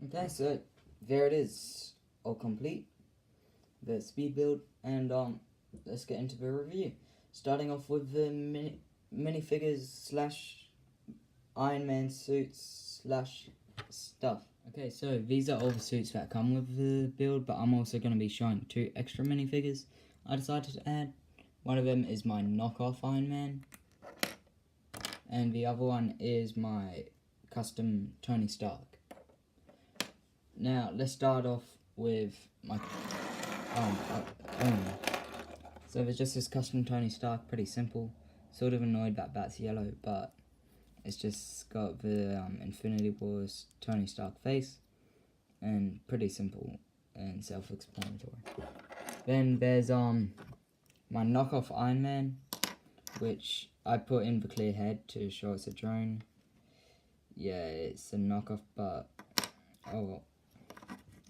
Okay, so there it is, all complete, the speed build, and let's get into the review. Starting off with the minifigures slash Iron Man suits slash stuff. Okay, so these are all the suits that come with the build, but I'm also going to be showing 2 extra minifigures I decided to add. One of them is my Knockoff Iron Man, and the other one is my custom Tony Stark. Now, let's start off with my So there's just this custom Tony Stark, pretty simple. Sort of annoyed that's yellow, but it's just got the Infinity Wars Tony Stark face, and pretty simple and self-explanatory. Then there's my Knockoff Iron Man, which I put in the clear head to show it's a drone. Yeah, it's a knockoff, but oh well,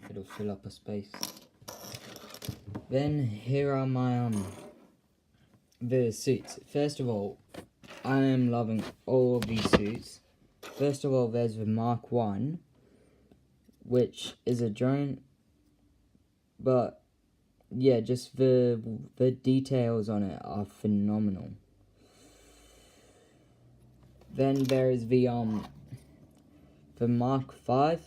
it'll fill up a space. Then here are my the suits. First of all, I am loving all of these suits. First of all, there's the Mach 1, which is a drone, but yeah, just the details on it are phenomenal. Then there is the Mach 5,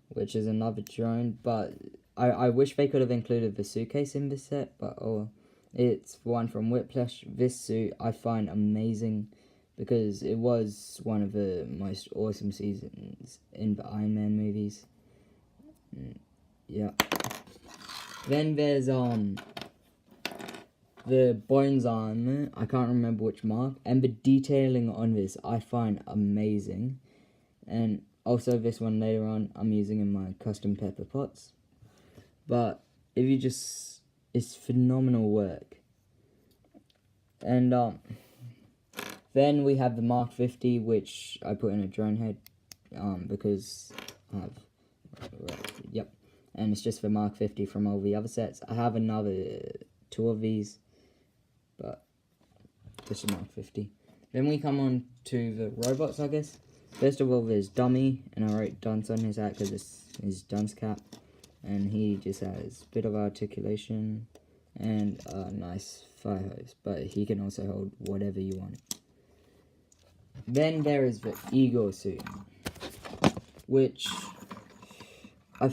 which is another drone, but I wish they could have included the suitcase in this set, but oh, it's one from Whiplash. This suit I find amazing because it was one of the most awesome seasons in the Iron Man movies. Yeah. Then there's the Bones armor. I can't remember which mark, and the detailing on this I find amazing. And also this one later on I'm using in my custom pepper pots. But if you just, it's phenomenal work. And then we have the Mark 50, which I put in a drone head because I have, yep, and it's just the Mark 50 from all the other sets. I have another 2 of these, but just the Mark 50. Then we come on to the robots, I guess. First of all, there's Dummy, and I wrote Dunce on his hat because it's his dunce cap. And he just has a bit of articulation and a nice fire hose, but he can also hold whatever you want. Then there is the Eagle suit, which I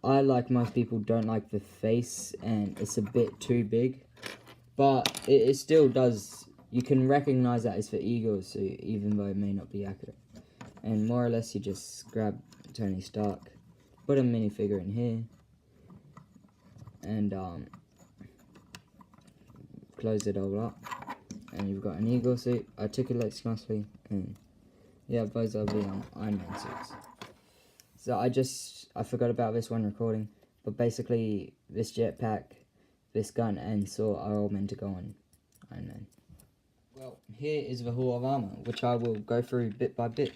like most people don't like the face, and it's a bit too big, but it still does. You can recognize that it's the Eagle suit, even though it may not be accurate. And more or less, you just grab Tony Stark, put a minifigure in here, and close it all up, and you've got an Eagle suit, articulates nicely, and yeah, those are the Iron Man suits. So I forgot about this when recording, but basically this jetpack, this gun, and sword are all meant to go on Iron Man. Well, here is the Hall of Armor, which I will go through bit by bit.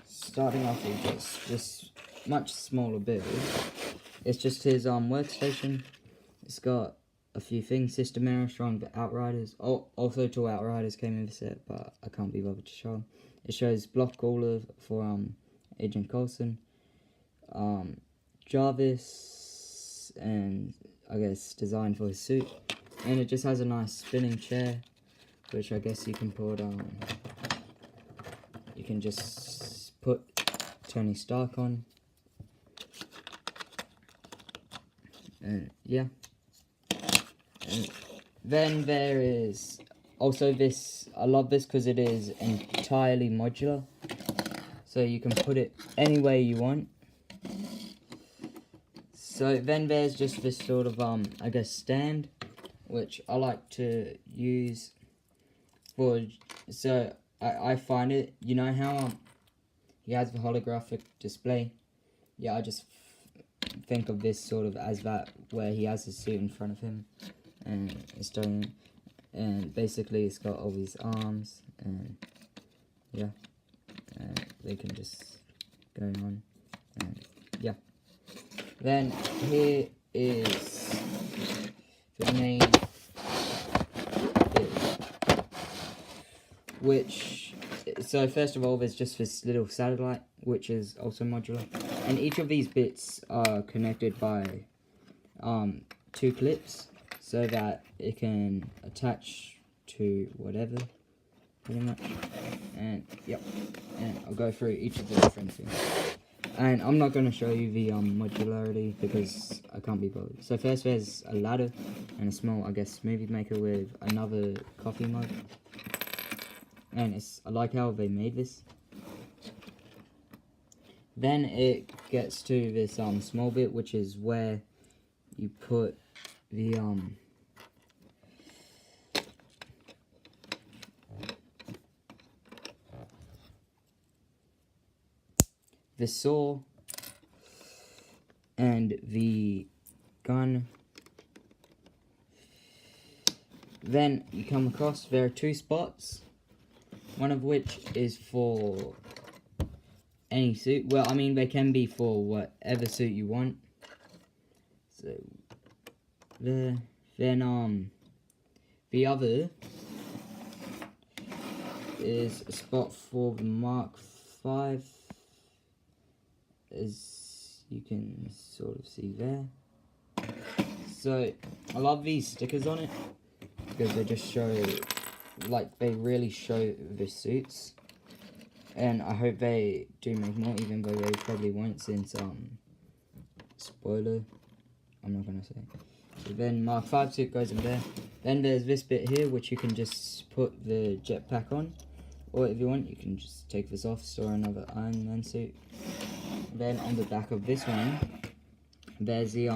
Starting off with just this much smaller build. It's just his workstation. It's got a few things, System Error, Strong, the Outriders. Oh, also 2 Outriders came in the set, but I can't be bothered to show them. It shows Block Caller for Agent Coulson, Jarvis, and I guess designed for his suit. And it just has a nice spinning chair, which I guess you can put you can just put Tony Stark on. And yeah. And then there is also this. I love this because it is entirely modular, so you can put it any way you want. So then there's just this sort of I guess stand, which I like to use for. So I find it. You know how he has the holographic display. Yeah, I just think of this sort of as that, where he has his suit in front of him, and it's doing, and basically it's got all these arms, and yeah, and they can just go on, and yeah. Then here is the main bit, which So first of all, there's just this little satellite, which is also modular, and each of these bits are connected by 2 clips, so that it can attach to whatever, pretty much. And yep, and I'll go through each of the different things. And I'm not going to show you the modularity because I can't be bothered. So first there's a ladder and a small, I guess, smoothie maker with another coffee mug. And I like how they made this. Then it gets to this small bit, which is where you put the saw and the gun. Then you come across, there are 2 spots, one of which is for any suit. Well, I mean, they can be for whatever suit you want. So there. Then the other is a spot for the Mach 5, as you can sort of see there. So I love these stickers on it because they just show, like, they really show the suits. And I hope they do make more, even though they probably won't, since spoiler, I'm not gonna say. So then Mark 5 suit goes in there. Then there's this bit here, which you can just put the jetpack on, or if you want, you can just take this off, store another Iron Man suit. Then on the back of this one, there's the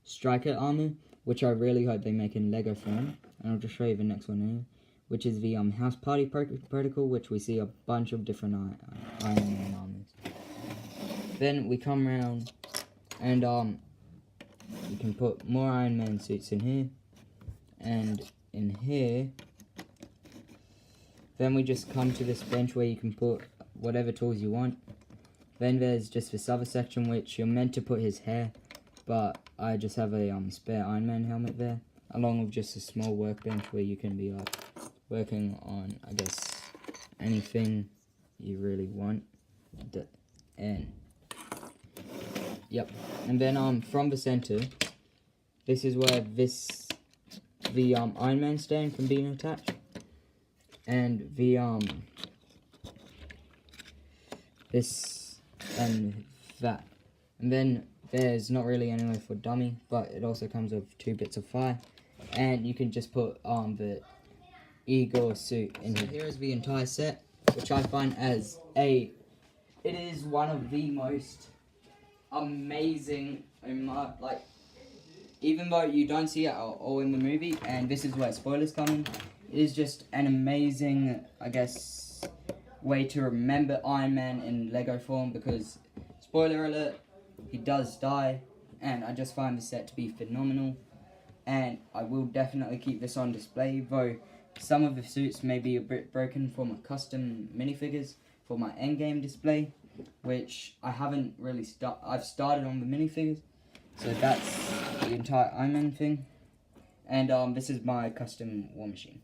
striker armor, which I really hope they make in Lego form. And I'll just show you the next one here, which is the House Party Protocol, which we see a bunch of different Iron Man armors. Then we come around, and you can put more Iron Man suits in here, and in here. Then we just come to this bench where you can put whatever tools you want. Then there's just this other section which you're meant to put his hair, but I just have a spare Iron Man helmet there, along with just a small workbench where you can be like working on, I guess, anything you really want. And yep. And then from the center, this is where the Iron Man stand from being attached, and the this and that. And then there's not really anywhere for dummy, but it also comes with 2 bits of fire, and you can just put the Igor suit in here. So here is the entire set, which I find it is one of the most amazing, like, even though you don't see it all in the movie, and this is where spoilers come in, it is just an amazing, I guess, way to remember Iron Man in Lego form, because, spoiler alert, he does die, and I just find the set to be phenomenal, and I will definitely keep this on display, though some of the suits may be a bit broken for my custom minifigures for my endgame display, which I haven't really I've started on the minifigures, so that's the entire Iron Man thing, and this is my custom war machine.